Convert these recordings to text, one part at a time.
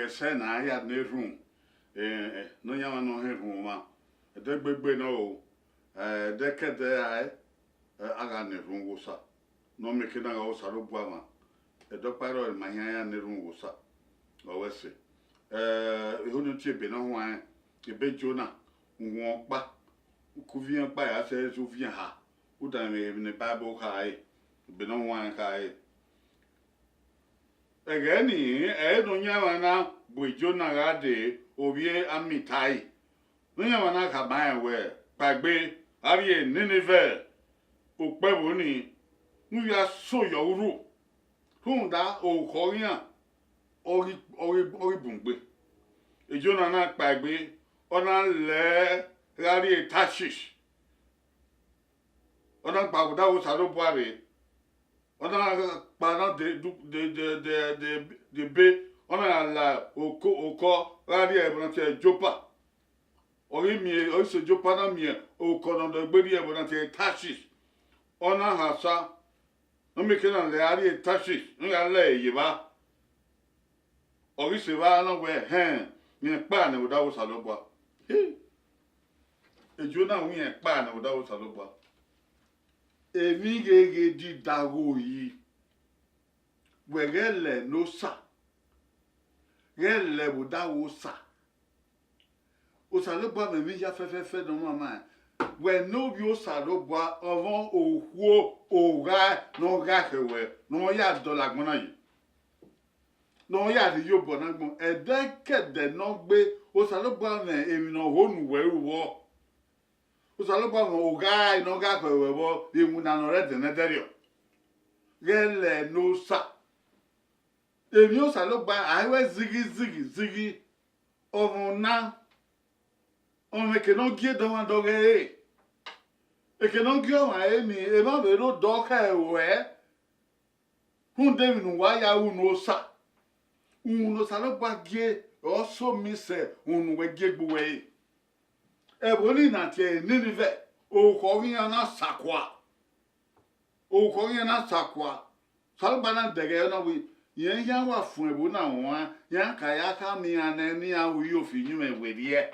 gese na ya ne room no nya no he room ma de gbegbe no de kede ai aga ne room wo sa no me kina ga wo sa ro bua ma do paro ma ya ne room wo sa o wese ehunu tie be no ho an ebe jona won pa kuvien pa ya se so vien ha u da me ne bible kai be no ho an kai egeni no nya na bo jona ga de obie amitai no nya na ka ba we pagbe ari Nineveh ope bo ni nu ya so yo ru hunda o koyan ori bungbe ejona na pagbe ona le rari Tashish ona pa da o saro boare ona pa na de be ona la oko rari e bona te Joppa ori mi o se Joppa na mi o ko na de gberi e bona te Tashish ona hasa no me kena le rari Tashish nga le yiba ori se va na we mi pa na o da o saro bo ejona wi en pa na o da o saro bo èmi gege di dago yi wegele no sa gele bu da wo sa o sa lo gba mi ya fe no mama we no bi o sa lo gba ovon ohuo oga no ga kewe no ya do lagbona yi no ya di yo bo na gbon edekede no gbe o sa lo gba me èmi no honu weru wo Usalogba mo oga ino ga kwewe bo imu na no re deneterio gele no sa emi usalogba aiwe zigi ovuna ome ke no gie do wan doge e ke no gie wa emi e ma be ro do ka ewe hunde mi nu wa ya unu sa unu salogba gie o so mi se unu we gie gbuwe eboni na tie Nineveh o ko yin na sakwa salba na dege na wi yen ya wa fun ebo na won yan ka ya ka mi ane ni awu yo fi nyum ewedie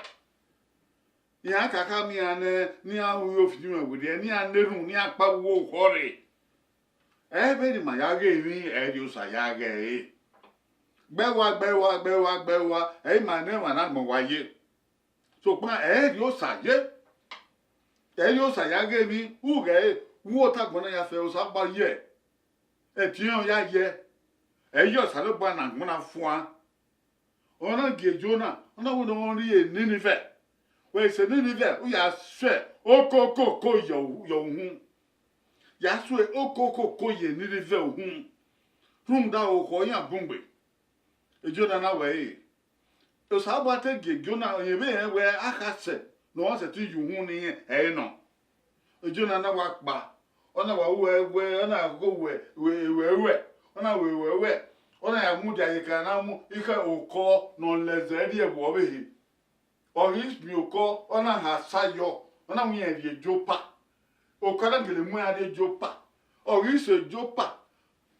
yan ka mi ane ni awu yo fi nyum ewedie ni aneru ni apa wo kore be ni ma ya ge mi yo sa ya ge gbewa ma ne wa na mo waye so pa yo saye yo saya ge mi u ge wo ta gbona ya fe o sa gba ye tiyan ya ye yo sa lo gba na gbona fun a ona ge Jona ona wo no ri Nineveh we se Nineveh u ya se okoko yo hu ya so okoko ye Nineveh hu rum da o ko yan bungbe Jona na we o sa ba te ge Jona yebe we akase no se ti yu hu ni no Jona na wa pa ona wa we ona go we ona we ona ya mu dia yika na mu ike oko no lezeri e bo be hi o his mi oko ona ha sayo ona mu ye die Joppa o kala gele mu ya de Joppa o his Joppa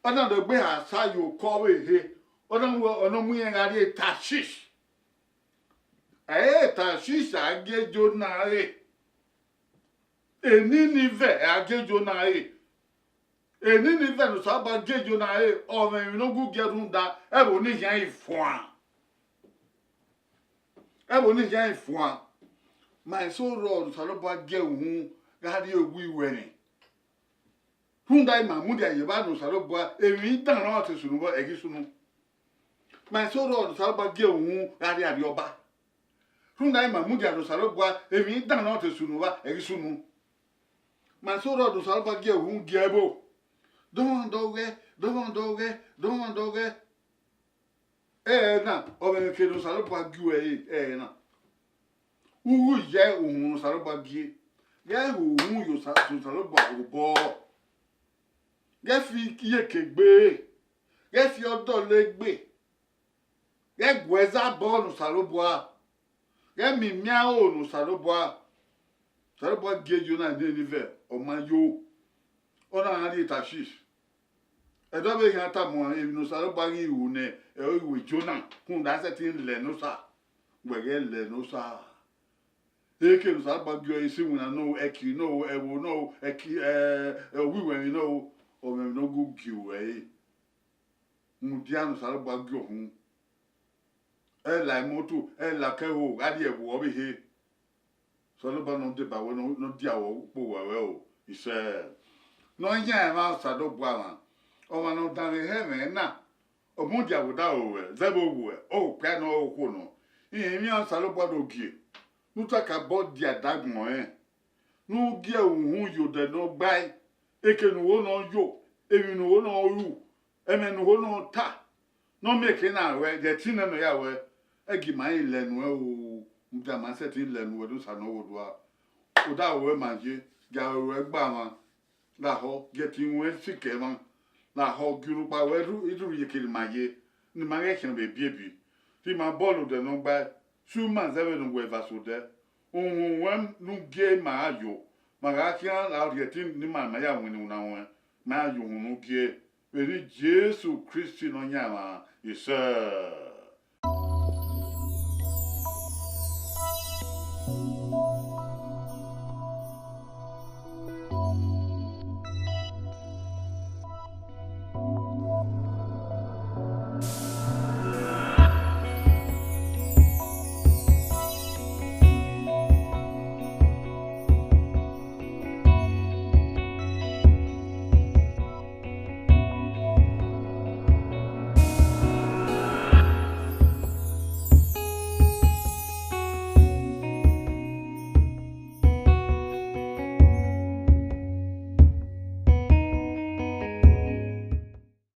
ona de gbe ha sayo ko we he ona mu ye ga de Tashish Tashish age Jona Nineveh age Jona Nineveh no sa ba ge Jona o me no gu gerun da e bo ni yan ifua my so road sa lo ba ge ohun ga ri ogu iwe ni hunda ma mu dia ye ba no sa lo ba emi dan na o te sunu bo egi sunu my so road sa lo ba ge ohun ga ri abi oba hunda ma mu dia no sa lo ba emi dan na o te sunu ba egi sunu my so road sa lo ba ge ohun ge ebo don doge na o be ke no sa lo ba gi we na uhu ye ohun sa lo ba gi ye ohun yo sa lo ba obo ge fi kiye kegbe ge fi odo legbe ge gweza bo no sa lo bo ge mi mia o no sa lo bo ge Jona Nineveh o ma yo ona na di Tashish e do be ya ta mo e no sa lo ba ri u ne e o iwe jona kun da se tin le no sa we ge le no sa e ke no sa ba gyo isi wona no e ki no e wo no e ki wi we no o me no go gi we mu dia no sa lo ba gyo hu e la moto e la ke o adi e wo bi he so lo ba no de ba we no dia wo po we o ise no nya ma sa do bua ma o ma no dan he me na o mu dia wo da o we ze bo wo o pe no o ko no ihin mi an sa lo bua do gie nu ta ka bo dia dagbon nu gie ohun yo de no gbai eke nu wo no yo emi nu wo no ru eme nu wo no ta no make na we je tin no ya we egi ma ile nu o mu da ma se tin ile nu we do sa no wo do a o da we ma je ja we gba ma la ho je tin we sike ma la ho guru pa we ru idu ye kiri ma ye ni ma ge kin be biebi ti ma bolu de no gba su ma ze we no we va so de ohun wen nu ge ma ayo ma ga kian la je tin ni ma ya won ni una won ma ayo hun nu ge Peri Jesu Christi no nya ma isa